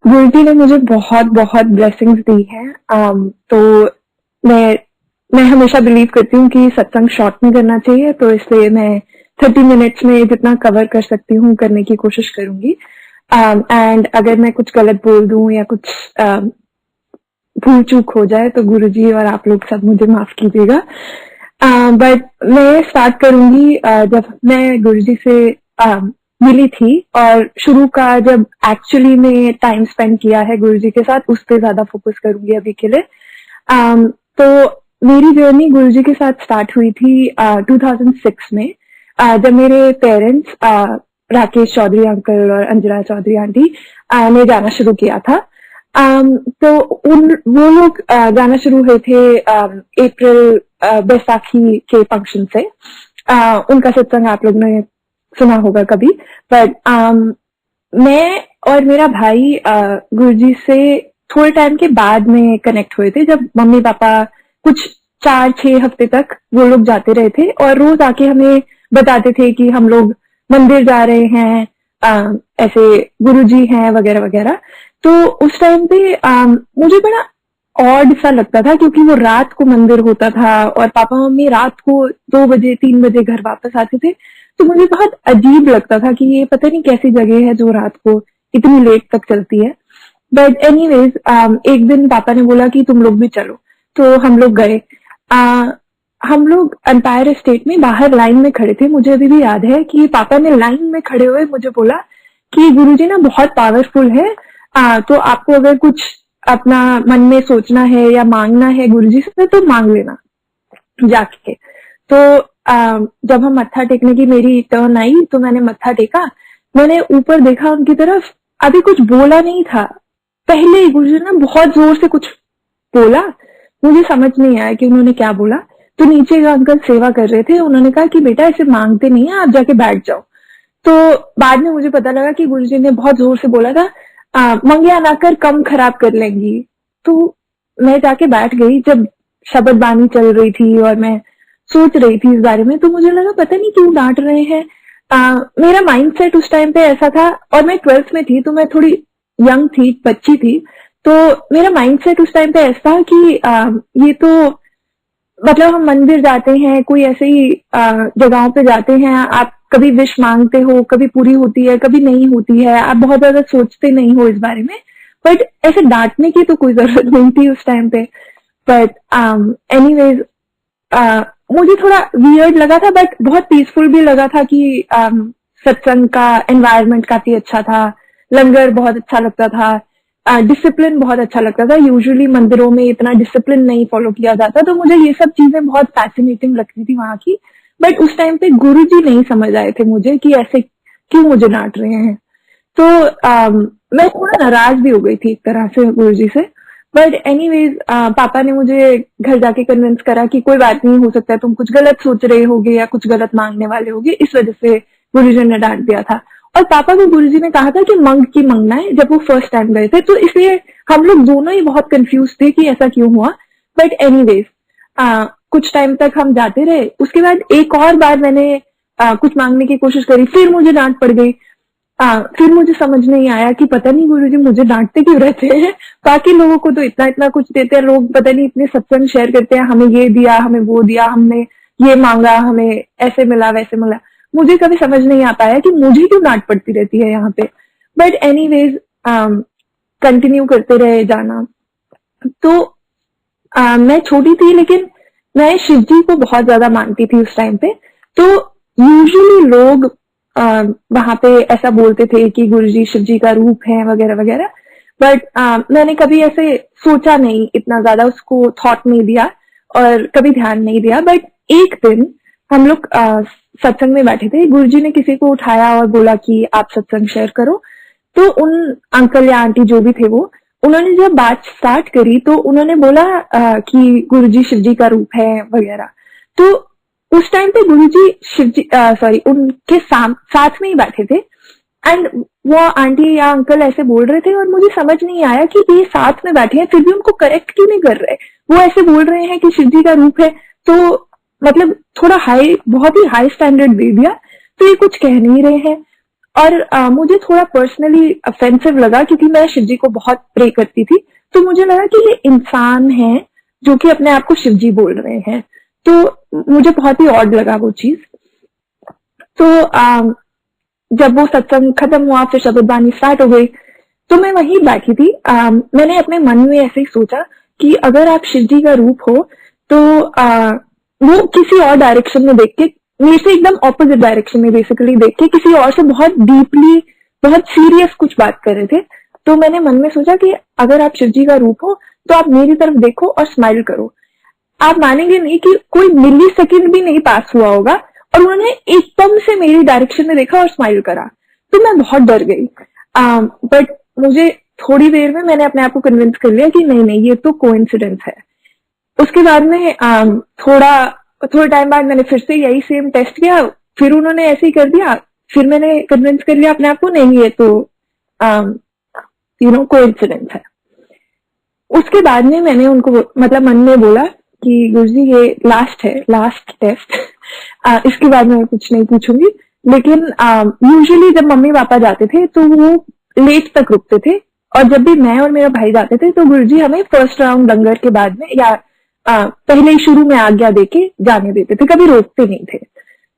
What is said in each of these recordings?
गुरुजी ने मुझे बहुत बहुत ब्लेसिंग्स दी हैं। तो मैं मैं हमेशा बिलीव करती हूँ कि सत्संग शॉर्ट में करना चाहिए, तो इसलिए मैं 30 मिनट्स में जितना कवर कर सकती हूँ करने की कोशिश करूंगी। एंड अगर मैं कुछ गलत बोल दूं या कुछ भूल चूक हो जाए तो गुरुजी और आप लोग सब मुझे माफ कीजिएगा। बट मैं स्टार्ट करूंगी जब मैं गुरुजी से मिली थी, और शुरू का जब एक्चुअली में टाइम स्पेंड किया है गुरुजी के साथ, उस पर ज्यादा फोकस करूंगी अभी के लिए। तो मेरी जर्नी गुरुजी के साथ स्टार्ट हुई थी 2006 में, जब मेरे पेरेंट्स राकेश चौधरी अंकल और अंजना चौधरी आंटी ने जाना शुरू किया था। तो वो लोग जाना शुरू हुए थे अप्रैल बैसाखी के फंक्शन से। उनका सत्संग आप लोग ने सुना होगा कभी। बट मैं और मेरा भाई गुरुजी से थोड़े टाइम के बाद में कनेक्ट हुए थे, जब मम्मी पापा कुछ 4-6 हफ्ते तक वो लोग जाते रहे थे और रोज आके हमें बताते थे कि हम लोग मंदिर जा रहे हैं, ऐसे गुरुजी हैं वगैरह वगैरह। तो उस टाइम पे मुझे बड़ा ऑड सा लगता था, क्योंकि वो रात को मंदिर होता था और पापा मम्मी रात को 2 बजे 3 बजे घर वापस आते थे। तो मुझे बहुत अजीब लगता था कि ये पता नहीं कैसी जगह है जो रात को इतनी लेट तक चलती है। बट एनीवेज एक दिन पापा ने बोला कि तुम लोग भी चलो, तो हम लोग गए। हम लोग एम्पायर एस्टेट में बाहर लाइन में खड़े थे। मुझे अभी भी याद है कि पापा ने लाइन में खड़े हुए मुझे बोला कि गुरुजी ना बहुत पावरफुल है, तो आपको अगर कुछ अपना मन में सोचना है या मांगना है गुरुजी से तो मांग लेना जाके। तो जब हम मत्था टेकने की मेरी टर्न आई तो मैंने मत्था टेका। मैंने ऊपर देखा उनकी तरफ, अभी कुछ बोला नहीं था, पहले ही गुरुजी ने बहुत जोर से कुछ बोला। मुझे समझ नहीं आया कि उन्होंने क्या बोला। तो नीचे का अंकल सेवा कर रहे थे, उन्होंने कहा कि बेटा ऐसे मांगते नहीं है, आप जाके बैठ जाओ। तो बाद में मुझे पता लगा कि गुरुजी ने बहुत जोर से बोला था, मंगिया ना कर कम खराब कर लेंगी। तो मैं जाके बैठ गई। जब शब्द बानी चल रही थी और मैं सोच रही थी इस बारे में, तो मुझे लगा पता नहीं क्यों डांट रहे हैं। मेरा माइंडसेट उस टाइम पे ऐसा था, और मैं 12th में थी तो मैं थोड़ी यंग थी, बच्ची थी। तो मेरा माइंडसेट उस टाइम पे ऐसा था कि ये तो मतलब हम मंदिर जाते हैं, कोई ऐसे ही जगहों पे जाते हैं, आप कभी विश मांगते हो, कभी पूरी होती है कभी नहीं होती है, आप बहुत ज्यादा सोचते नहीं हो इस बारे में। बट ऐसे डांटने की तो कोई जरूरत नहीं थी उस टाइम पे। बट एनीवेज मुझे थोड़ा वियर्ड लगा था, बट बहुत पीसफुल भी लगा था कि सत्संग का एनवायरनमेंट काफी अच्छा था, लंगर बहुत अच्छा लगता था, डिसिप्लिन बहुत अच्छा लगता था। यूजुअली मंदिरों में इतना डिसिप्लिन नहीं फॉलो किया जाता, तो मुझे ये सब चीजें बहुत फैसिनेटिंग लगती थी वहां की। बट उस टाइम पे गुरुजी नहीं समझ आए थे मुझे कि ऐसे क्यों मुझे डांट रहे हैं। तो मैं थोड़ा नाराज भी हो गई थी एक तरह से गुरुजी से। बट एनीवेज पापा ने मुझे घर जाके कन्विंस करा कि कोई बात नहीं, हो सकता है तुम कुछ गलत सोच रहे होगे या कुछ गलत मांगने वाले होगे, इस वजह से गुरुजी ने डांट दिया था। और पापा को गुरुजी ने कहा था कि मंग की मंगना है, जब वो फर्स्ट टाइम गए थे। तो इसलिए हम लोग दोनों ही बहुत कंफ्यूज थे कि ऐसा क्यों हुआ। बट एनीवेज कुछ टाइम तक हम जाते रहे। उसके बाद एक और बार मैंने कुछ मांगने की कोशिश करी, फिर मुझे डांट पड़ गई। फिर मुझे समझ नहीं आया कि पता नहीं गुरुजी मुझे डांटते क्यों रहते हैं। बाकी लोगों को तो इतना इतना कुछ देते हैं, लोग पता नहीं इतने सत्संग शेयर करते हैं, हमें ये दिया, हमें वो दिया, हमने ये मांगा, हमें ऐसे मिला वैसे मिला। मुझे कभी समझ नहीं आ पाया कि मुझे क्यों डांट पड़ती रहती है यहाँ पे। बट एनीवेज कंटिन्यू करते रहे जाना। तो मैं छोटी थी, लेकिन मैं शिव जी को बहुत ज्यादा मानती थी उस टाइम पे। तो यूजुअली लोग वहां पे ऐसा बोलते थे कि गुरुजी शिव जी का रूप है वगैरह वगैरह। बट मैंने कभी ऐसे सोचा नहीं, इतना ज्यादा उसको थॉट नहीं दिया और कभी ध्यान नहीं दिया। बट एक दिन हम लोग सत्संग में बैठे थे, गुरुजी ने किसी को उठाया और बोला कि आप सत्संग शेयर करो। तो उन अंकल या आंटी जो भी थे वो, उन्होंने जब बात स्टार्ट करी तो उन्होंने बोला कि गुरुजी शिव जी का रूप है वगैरह। तो उस टाइम पे गुरुजी शिव जी सॉरी उनके साथ में ही बैठे थे। एंड वो आंटी या अंकल ऐसे बोल रहे थे और मुझे समझ नहीं आया कि ये साथ में बैठे हैं फिर भी उनको करेक्ट क्यों नहीं कर रहे। वो ऐसे बोल रहे हैं कि शिव जी का रूप है, तो मतलब थोड़ा हाई, बहुत ही हाई स्टैंडर्ड दे दिया। तो ये कुछ कह नहीं रहे हैं। और मुझे थोड़ा पर्सनली ऑफेंसिव लगा क्योंकि मैं शिव जी को बहुत प्रे करती थी। तो मुझे लगा कि ये इंसान है जो कि अपने आप को शिव जी बोल रहे हैं। तो मुझे बहुत ही ऑड लगा वो चीज। तो जब वो सत्संग खत्म हुआ, फिर शब्द बानी स्टार्ट हो गई, तो मैं वहीं बैठी थी। मैंने अपने मन में ऐसे ही सोचा कि अगर आप शिव जी का रूप हो तो वो किसी और डायरेक्शन में देख के, मेरे से एकदम ऑपोजिट डायरेक्शन में बेसिकली देख के किसी और से बहुत डीपली, बहुत सीरियस कुछ बात कर रहे थे। तो मैंने मन में सोचा कि अगर आप शिव जी का रूप हो तो आप मेरी तरफ देखो और स्माइल करो। आप मानेंगे नहीं कि कोई मिली सेकेंड भी नहीं पास हुआ होगा और उन्होंने एकदम से मेरी डायरेक्शन में देखा और स्माइल करा। तो मैं बहुत डर गई। बट मुझे थोड़ी देर में मैंने अपने आप को कन्विंस कर लिया कि नहीं नहीं, ये तो कोइंसिडेंस है। उसके बाद में थोड़ा टाइम बाद मैंने फिर से यही सेम टेस्ट किया, फिर उन्होंने ऐसे ही कर दिया। फिर मैंने कन्विंस कर लिया अपने आप को, नहीं ये तो कोइंसिडेंस है। उसके बाद में मैंने उनको मतलब मन में बोला कि गुरुजी ये लास्ट है, लास्ट टेस्ट। इसके बाद में मैं कुछ नहीं पूछूंगी। लेकिन यूजुअली जब मम्मी पापा जाते थे तो वो लेट तक रुकते थे, और जब भी मैं और मेरा भाई जाते थे तो गुरुजी हमें फर्स्ट राउंड लंगर के बाद में या पहले ही शुरू में आज्ञा देके जाने देते थे, कभी रोकते नहीं थे।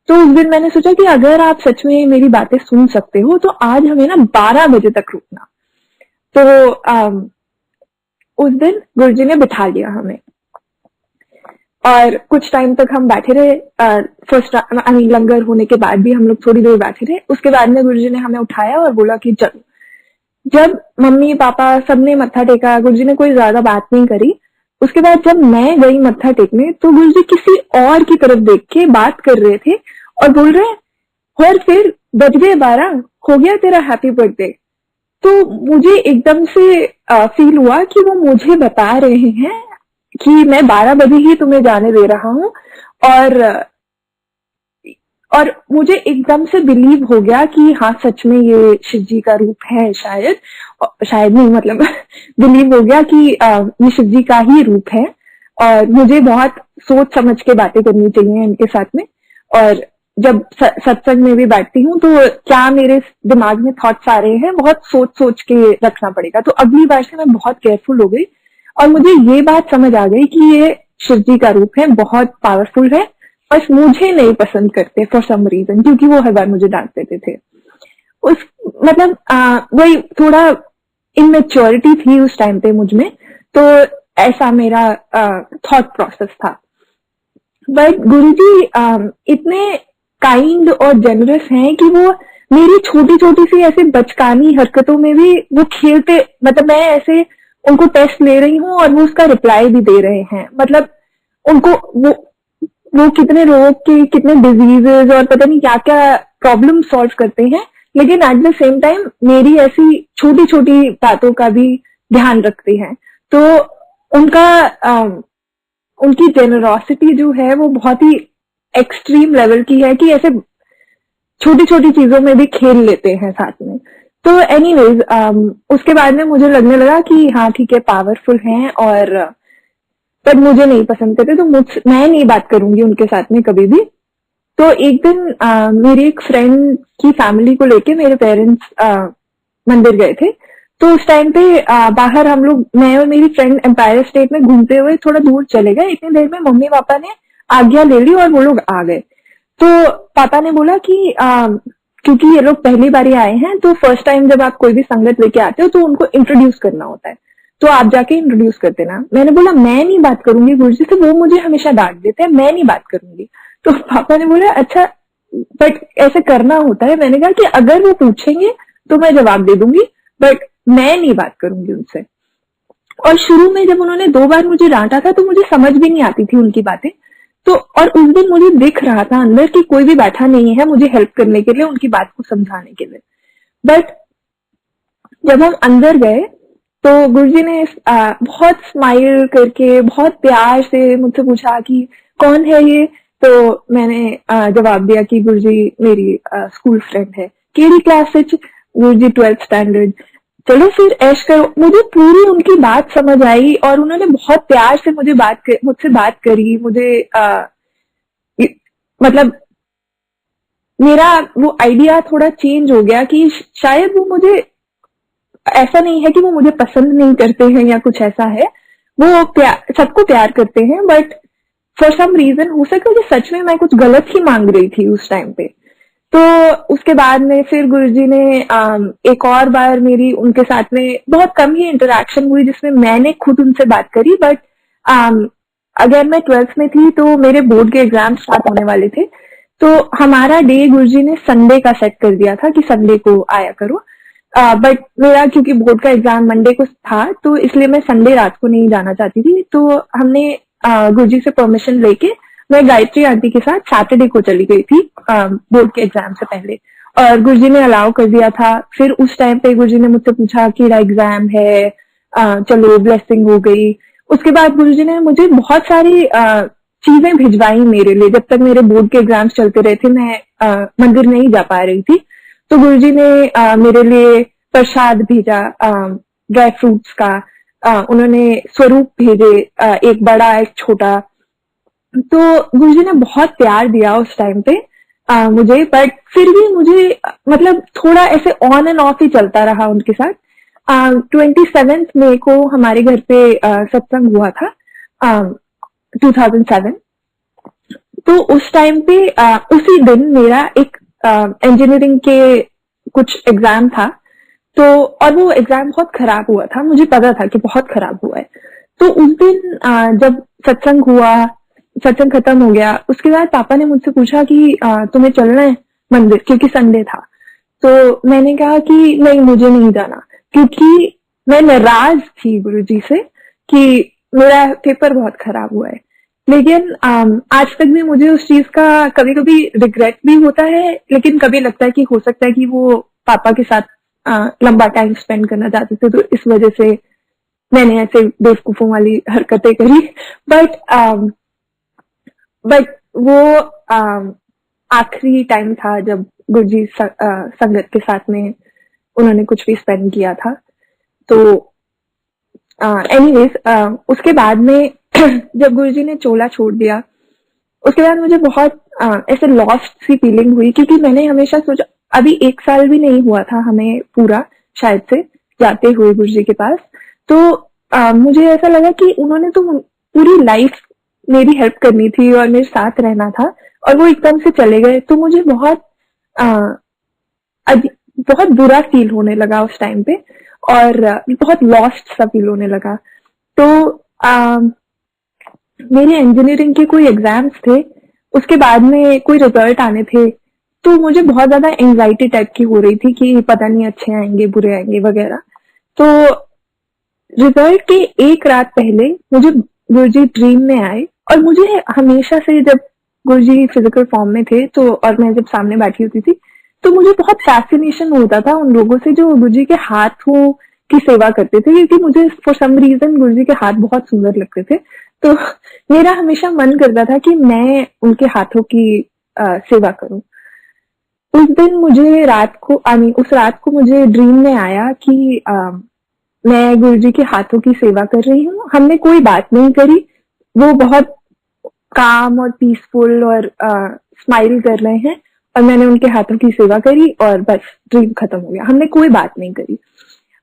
तो उस दिन मैंने सोचा कि अगर आप सच में मेरी बातें सुन सकते हो तो आज हमें ना 12 बजे तक रुकना। तो उस दिन गुरुजी ने बिठा लिया हमें और कुछ टाइम तक हम बैठे रहे। फर्स्ट लंगर होने के बाद भी हम लोग थोड़ी देर बैठे रहे। उसके बाद में गुरुजी ने हमें उठाया और बोला कि चलो। जब मम्मी पापा सबने मत्था टेका, गुरुजी ने कोई ज्यादा बात नहीं करी। उसके बाद जब मैं गई मत्था टेकने तो गुरुजी किसी और की तरफ देख के बात कर रहे थे और बोल रहे, और फिर बज गए 12, हो गया तेरा हैप्पी बर्थडे। तो मुझे एकदम से फील हुआ कि वो मुझे बता रहे हैं कि मैं 12 बजे ही तुम्हें जाने दे रहा हूँ। और मुझे एकदम से बिलीव हो गया कि हाँ सच में ये शिव जी का रूप है। शायद नहीं, मतलब बिलीव हो गया कि ये शिव जी का ही रूप है। और मुझे बहुत सोच समझ के बातें करनी चाहिए इनके साथ में। और जब सत्संग में भी बैठती हूँ तो क्या मेरे दिमाग में थॉट्स आ रहे हैं, बहुत सोच सोच के रखना पड़ेगा। तो अगली बार से मैं बहुत केयरफुल हो गई और मुझे ये बात समझ आ गई कि ये शिव जी का रूप है, बहुत पावरफुल है। बस मुझे नहीं पसंद करते फॉर सम रीजन, क्योंकि वो हर बार मुझे डांट देते थे। उस मतलब वही थोड़ा इमेच्योरिटी थी उस टाइम पे मुझ में, तो ऐसा मेरा थॉट प्रोसेस था। बट गुरुजी इतने काइंड और जेनरस हैं कि वो मेरी छोटी छोटी सी ऐसे बचकानी हरकतों में भी वो खेलते, मतलब मैं ऐसे उनको टेस्ट ले रही हूँ और वो उसका रिप्लाई भी दे रहे हैं। मतलब उनको वो कितने लोगों के कितने डिजीजेस और पता नहीं क्या क्या प्रॉब्लम सॉल्व करते हैं, लेकिन एट द सेम टाइम मेरी ऐसी छोटी छोटी बातों का भी ध्यान रखते हैं। तो उनका उनकी जेनरोसिटी जो है वो बहुत ही एक्सट्रीम लेवल की है कि ऐसे छोटी छोटी चीजों में भी खेल लेते हैं साथ में। तो एनीवेज उसके बाद में मुझे लगने लगा कि हाँ ठीक है, पावरफुल हैं, और पर मुझे नहीं पसंद करते तो मैं नहीं बात करूंगी उनके साथ में कभी भी। तो एक दिन मेरी एक फ्रेंड की फैमिली को लेके मेरे पेरेंट्स मंदिर गए थे। तो उस टाइम पे बाहर हम लोग, मैं और मेरी फ्रेंड एम्पायर स्टेट में घूमते हुए थोड़ा दूर चले गए। इतनी देर में मम्मी पापा ने आज्ञा ले ली और वो लोग आ गए। तो पापा ने बोला कि क्योंकि ये लोग पहली बार आए हैं तो फर्स्ट टाइम जब आप कोई भी संगत लेके आते हो तो उनको इंट्रोड्यूस करना होता है, तो आप जाके इंट्रोड्यूस कर देना। मैंने बोला मैं नहीं बात करूंगी गुरुजी से, वो मुझे हमेशा डांट देते हैं, मैं नहीं बात करूंगी। तो पापा ने बोला अच्छा बट ऐसे करना होता है। मैंने कहा कि अगर वो पूछेंगे तो मैं जवाब दे दूंगी, बट मैं नहीं बात करूंगी उनसे। और शुरू में जब उन्होंने 2 बार मुझे डांटा था तो मुझे समझ भी नहीं आती थी उनकी बातें। तो और उस दिन मुझे दिख रहा था अंदर कि कोई भी बैठा नहीं है मुझे हेल्प करने के लिए, उनकी बात को समझाने के लिए। बट जब हम अंदर गए तो गुरुजी ने बहुत स्माइल करके बहुत प्यार से मुझसे पूछा कि कौन है ये। तो मैंने जवाब दिया कि गुरुजी मेरी स्कूल फ्रेंड है। केडी क्लास से? गुरुजी 12th स्टैंडर्ड। चलो फिर ऐश करो। मुझे पूरी उनकी बात समझ आई और उन्होंने बहुत प्यार से मुझसे बात करी। मुझे मतलब मेरा वो आइडिया थोड़ा चेंज हो गया कि शायद वो मुझे, ऐसा नहीं है कि वो मुझे पसंद नहीं करते हैं या कुछ ऐसा है, वो सबको प्यार करते हैं, बट फॉर सम रीजन हो सकता है कि सच में मैं कुछ गलत ही मांग रही थी उस टाइम पे। तो उसके बाद में फिर गुरुजी ने एक और बार मेरी उनके साथ में बहुत कम ही इंटरेक्शन हुई जिसमें मैंने खुद उनसे बात करी, बट अगर मैं 12th में थी तो मेरे बोर्ड के एग्जाम स्टार्ट होने वाले थे, तो हमारा डे गुरुजी ने संडे का सेट कर दिया था कि संडे को आया करो। बट मेरा क्योंकि बोर्ड का एग्जाम मंडे को था तो इसलिए मैं संडे रात को नहीं जाना चाहती थी, तो हमने गुरुजी से परमिशन लेके मैं गायत्री आंटी के साथ सैटरडे को चली गई थी बोर्ड के एग्जाम से पहले, और गुरुजी ने अलाउ कर दिया था। फिर उस टाइम पे गुरुजी ने मुझसे पूछा कि एग्जाम है, चलो ब्लेसिंग हो गई। उसके बाद गुरुजी ने मुझे बहुत सारी चीजें भिजवाई मेरे लिए, जब तक मेरे बोर्ड के एग्जाम्स चलते रहे थे मैं मंदिर नहीं जा पा रही थी, तो गुरुजी ने मेरे लिए प्रसाद भेजा ड्राई फ्रूट्स का, उन्होंने स्वरूप भेजे, एक बड़ा एक छोटा। तो गुरुजी ने बहुत प्यार दिया उस टाइम पे मुझे, बट फिर भी मुझे मतलब थोड़ा ऐसे ऑन एंड ऑफ ही चलता रहा उनके साथ। 27 मई को हमारे घर पे सत्संग हुआ था, 2007। तो उस टाइम पे उसी दिन मेरा एक इंजीनियरिंग के कुछ एग्जाम था, तो और वो एग्जाम बहुत खराब हुआ था, मुझे पता था कि बहुत खराब हुआ है। तो उस दिन जब सत्संग हुआ, सत्संग खत्म हो गया, उसके बाद पापा ने मुझसे पूछा कि तुम्हें चलना है मंदिर, क्योंकि संडे था। तो मैंने कहा कि नहीं, मुझे नहीं जाना, क्योंकि मैं नाराज थी गुरुजी से कि मेरा पेपर बहुत खराब हुआ है। लेकिन आज तक भी मुझे उस चीज का कभी कभी रिग्रेट भी होता है, लेकिन कभी लगता है कि हो सकता है कि वो पापा के साथ लंबा टाइम स्पेंड करना चाहते थे, तो इस वजह से मैंने ऐसे बेवकूफों वाली हरकतें करी। बट बट वो आखिरी टाइम था जब गुरुजी संगत के साथ में उन्होंने कुछ भी स्पेंड किया था। तो एनीवेज उसके बाद में जब गुरुजी ने चोला छोड़ दिया, उसके बाद मुझे बहुत ऐसे लॉस्ट सी फीलिंग हुई, क्योंकि मैंने हमेशा सोचा, अभी 1 साल भी नहीं हुआ था हमें पूरा शायद से जाते हुए गुरुजी के पास, तो मुझे ऐसा लगा कि उन्होंने तो पूरी लाइफ मेरी हेल्प करनी थी और मेरे साथ रहना था, और वो एकदम से चले गए। तो मुझे बहुत बहुत बुरा फील होने लगा उस टाइम पे, और बहुत लॉस्ट सा फील होने लगा। तो मेरे इंजीनियरिंग के कोई एग्जाम्स थे, उसके बाद में कोई रिजल्ट आने थे, तो मुझे बहुत ज्यादा एंजाइटी टाइप की हो रही थी कि पता नहीं अच्छे आएंगे बुरे आएंगे वगैरह। तो रिजल्ट के एक रात पहले मुझे गुरुजी ड्रीम में आए, और मुझे हमेशा से जब गुरुजी फिजिकल फॉर्म में थे तो, और मैं जब सामने बैठी होती थी, तो मुझे बहुत फैसिनेशन होता था उन लोगों से जो गुरुजी के हाथों की सेवा करते थे, क्योंकि मुझे फॉर सम रीजन गुरुजी के हाथ बहुत सुंदर लगते थे। तो मेरा हमेशा मन करता था कि मैं उनके हाथों की सेवा करूं। उस दिन मुझे रात को उस रात को मुझे ड्रीम में आया कि मैं गुरुजी के हाथों की सेवा कर रही हूँ। हमने कोई बात नहीं करी, वो बहुत काम और पीसफुल और स्माइल कर रहे हैं, और मैंने उनके हाथों की सेवा करी और बस ड्रीम खत्म हो गया, हमने कोई बात नहीं करी।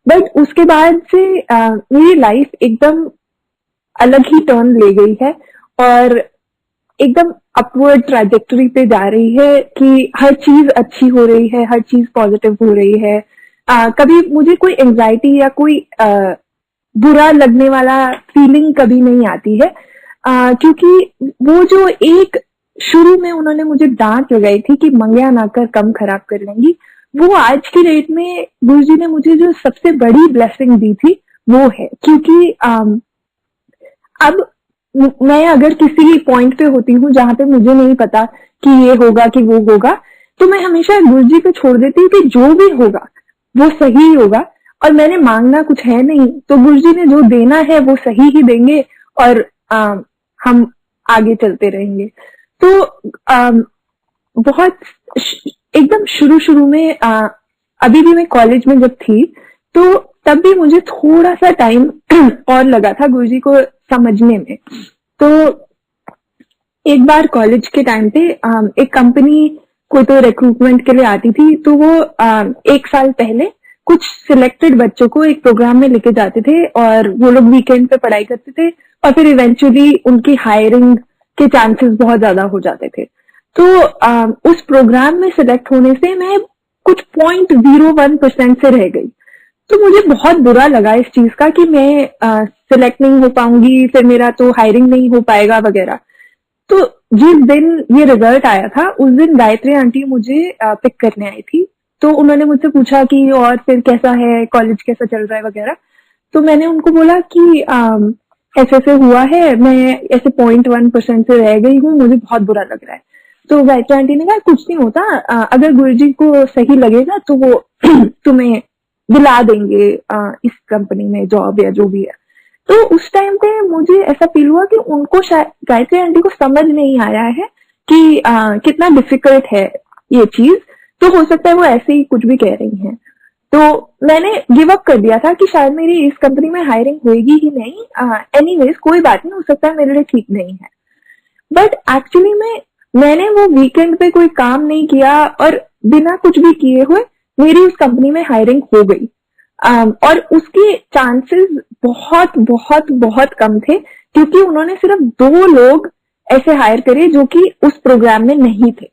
बट उसके बाद से मेरी लाइफ एकदम अलग ही टर्न ले गई है, और एकदम अपवर्ड ट्रैजेक्टरी पे जा रही है कि हर चीज अच्छी हो रही है, हर चीज पॉजिटिव हो रही है। कभी मुझे कोई एंजाइटी या कोई बुरा लगने वाला फीलिंग कभी नहीं आती है, क्योंकि वो जो एक शुरू में उन्होंने मुझे डांट लगाई थी कि मंगया ना कर कम खराब कर लेंगी, वो आज की डेट में गुरुजी ने मुझे जो सबसे बड़ी ब्लेसिंग दी थी वो है। क्योंकि अब मैं अगर किसी पॉइंट पे होती हूँ जहां पे मुझे नहीं पता कि ये होगा कि वो होगा, तो मैं हमेशा गुरुजी पे छोड़ देती हूँ कि जो भी होगा वो सही होगा, और मैंने मांगना कुछ है नहीं, तो गुरुजी ने जो देना है वो सही ही देंगे, और हम आगे चलते रहेंगे। तो बहुत एकदम शुरू शुरू में अभी भी मैं कॉलेज में जब थी, तो तब भी मुझे थोड़ा सा टाइम और लगा था गुरुजी को समझने में। तो एक बार कॉलेज के टाइम पे एक कंपनी कोई तो रिक्रूटमेंट के लिए आती थी, तो वो 1 साल पहले कुछ सिलेक्टेड बच्चों को एक प्रोग्राम में लेके जाते थे और वो लोग वीकेंड पे पढ़ाई करते थे और फिर इवेंचुअली उनकी हायरिंग के चांसेस बहुत ज्यादा हो जाते थे। तो उस प्रोग्राम में सिलेक्ट होने से मैं कुछ 0.01% से रह गई। तो मुझे बहुत बुरा लगा इस चीज का कि मैं सिलेक्ट नहीं हो पाऊंगी, फिर मेरा तो हायरिंग नहीं हो पाएगा वगैरह। तो जिस दिन ये रिजल्ट आया था उस दिन गायत्री आंटी मुझे पिक करने आई थी। तो उन्होंने मुझसे पूछा कि और फिर कैसा है, कॉलेज कैसा चल रहा है वगैरह। तो मैंने उनको बोला कि ऐसे ऐसे हुआ है, मैं ऐसे 0.1% से रह गई हूँ, मुझे बहुत बुरा लग रहा है। तो गायत्री आंटी ने कहा कुछ नहीं होता, अगर गुरुजी को सही लगेगा तो वो तुम्हें दिला देंगे इस कंपनी में जॉब या जो भी है। तो उस टाइम पे मुझे ऐसा फील हुआ कि उनको शायद गायत्री आंटी को समझ नहीं आया है कि कितना डिफिकल्ट है ये चीज। तो हो सकता है वो ऐसे ही कुछ भी कह रही हैं। तो मैंने गिव अप कर दिया था कि शायद मेरी इस कंपनी में हायरिंग होगी ही नहीं। एनीवेज कोई बात नहीं, हो सकता है मेरे लिए ठीक नहीं है। बट एक्चुअली में मैंने वो वीकेंड पे कोई काम नहीं किया और बिना कुछ भी किए हुए मेरी उस कंपनी में हायरिंग हो गई। और उसके चांसेस बहुत बहुत बहुत कम थे क्योंकि उन्होंने सिर्फ 2 लोग ऐसे हायर करे जो कि उस प्रोग्राम में नहीं थे।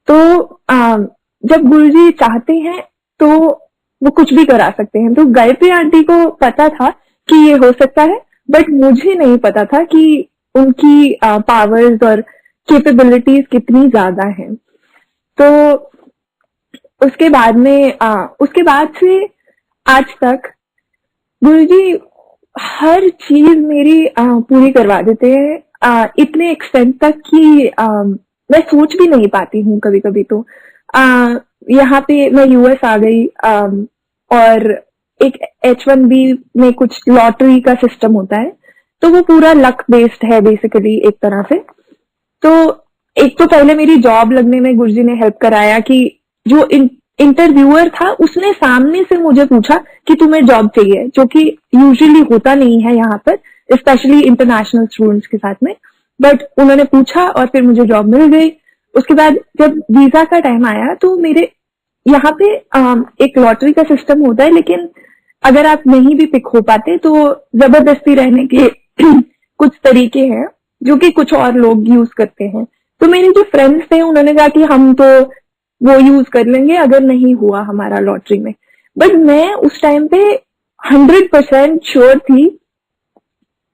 तो जब गुरुजी चाहते हैं तो वो कुछ भी करा सकते हैं। तो गायत्री आंटी को पता था कि ये हो सकता है, बट मुझे नहीं पता था कि उनकी पावर्स और कैपेबिलिटीज कितनी ज्यादा हैं। तो उसके बाद में उसके बाद से आज तक गुरुजी हर चीज मेरी पूरी करवा देते हैं, इतने एक्सटेंट तक कि मैं सोच भी नहीं पाती हूँ कभी कभी। तो यहाँ पे मैं यूएस आ गई और एक H1B में कुछ लॉटरी का सिस्टम होता है, तो वो पूरा लक बेस्ड है बेसिकली एक तरह से। तो एक तो पहले मेरी जॉब लगने में गुरुजी ने हेल्प कराया कि जो इंटरव्यूअर था उसने सामने से मुझे पूछा कि तुम्हें जॉब चाहिए, जो कि यूजुअली होता नहीं है यहाँ पर, स्पेशली इंटरनेशनल स्टूडेंट्स के साथ में। बट उन्होंने पूछा और फिर मुझे जॉब मिल गई। उसके बाद जब वीजा का टाइम आया तो मेरे यहाँ पे एक लॉटरी का सिस्टम होता है, लेकिन अगर आप नहीं भी पिक हो पाते तो जबरदस्ती रहने के कुछ तरीके हैं जो कि कुछ और लोग यूज करते हैं। तो मेरे जो फ्रेंड्स थे उन्होंने कहा कि हम तो वो यूज कर लेंगे अगर नहीं हुआ हमारा लॉटरी में। बट मैं उस टाइम पे 100% श्योर थी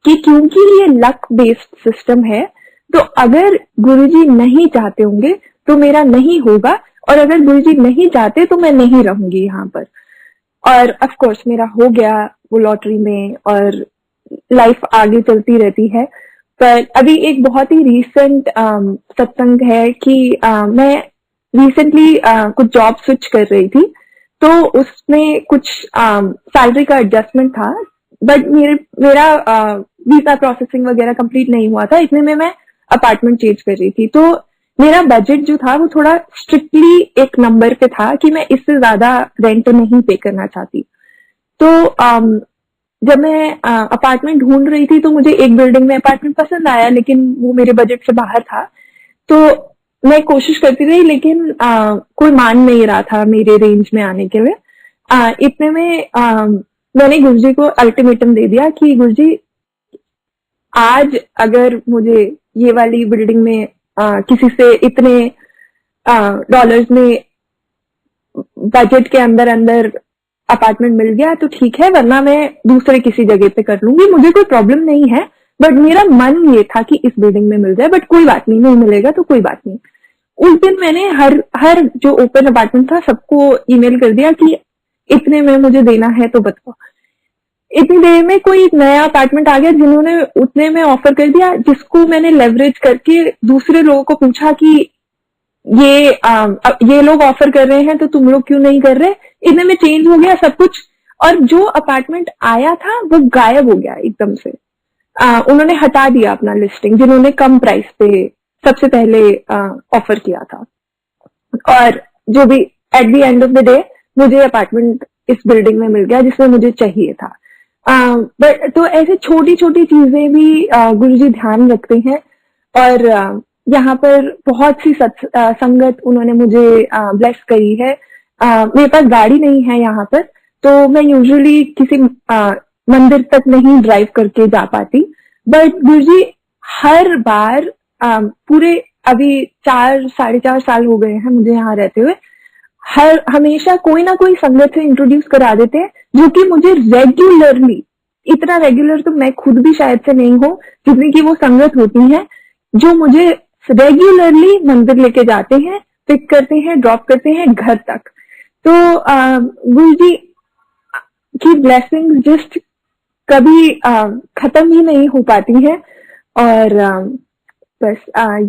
कि क्योंकि ये लक बेस्ड सिस्टम है तो अगर गुरुजी नहीं चाहते होंगे तो मेरा नहीं होगा, और अगर गुरुजी नहीं चाहते तो मैं नहीं रहूंगी यहाँ पर। और ऑफ कोर्स मेरा हो गया वो लॉटरी में और लाइफ आगे चलती रहती है। पर अभी एक बहुत ही रीसेंट सत्संग है कि मैं रिसेंटली कुछ जॉब स्विच कर रही थी, तो उसमें कुछ सैलरी का एडजस्टमेंट था, बट मेरा वीजा प्रोसेसिंग वगैरह कंप्लीट नहीं हुआ था, इतने में मैं अपार्टमेंट चेंज कर रही थी। तो मेरा बजट जो था वो थोड़ा स्ट्रिक्टली एक नंबर पे था कि मैं इससे ज्यादा रेंट नहीं पे करना चाहती। तो जब मैं अपार्टमेंट ढूंढ रही थी तो मुझे एक बिल्डिंग में अपार्टमेंट पसंद आया, लेकिन वो मेरे बजट से बाहर था। तो मैं कोशिश करती रही लेकिन कोई मान नहीं रहा था मेरे रेंज में आने के लिए। इतने में मैंने गुरुजी को अल्टीमेटम दे दिया कि गुरुजी आज अगर मुझे ये वाली बिल्डिंग में किसी से इतने डॉलर्स में बजट के अंदर अंदर अपार्टमेंट मिल गया तो ठीक है, वरना मैं दूसरे किसी जगह पे कर लूंगी, मुझे कोई प्रॉब्लम नहीं है। बट मेरा मन ये था कि इस बिल्डिंग में मिल जाए, बट कोई बात नहीं, नहीं मिलेगा तो कोई बात नहीं। उस दिन मैंने हर जो ओपन अपार्टमेंट था सबको ईमेल कर दिया कि इतने में मुझे देना है तो बताओ। इतनी देर में कोई नया अपार्टमेंट आ गया जिन्होंने उतने में ऑफर कर दिया, जिसको मैंने लेवरेज करके दूसरे लोगों को पूछा कि ये लोग ऑफर कर रहे हैं तो तुम लोग क्यों नहीं कर रहे। इतने में चेंज हो गया सब कुछ, और जो अपार्टमेंट आया था वो गायब हो गया एकदम से। उन्होंने हटा दिया अपना लिस्टिंग, जिन्होंने कम प्राइस पे सबसे पहले ऑफर किया था। और जो भी at the end of the day मुझे अपार्टमेंट इस बिल्डिंग में मिल गया जिसमें मुझे चाहिए था। बट तो ऐसे छोटी छोटी चीजें भी गुरुजी ध्यान रखते हैं। और यहाँ पर बहुत सी संगत उन्होंने मुझे ब्लेस करी है। मेरे पास गाड़ी नहीं है यहाँ पर, तो मैं यूजुअली किसी मंदिर तक नहीं ड्राइव करके जा पाती, बट गुरुजी हर बार पूरे अभी 4 साढ़े 4 साल हो गए हैं मुझे यहाँ रहते हुए, हमेशा कोई ना कोई संगत से इंट्रोड्यूस करा देते हैं, जो कि मुझे रेगुलरली, इतना रेगुलर तो मैं खुद भी शायद से नहीं हूँ जितनी की वो संगत होती है, जो मुझे रेगुलरली मंदिर लेके जाते हैं, पिक करते हैं, ड्रॉप करते हैं घर तक। तो गुरु जी की ब्लेसिंग्स जस्ट कभी खत्म ही नहीं हो पाती है। और बस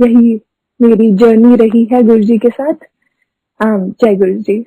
यही मेरी जर्नी रही है गुरु जी के साथ। जय गुरु जी।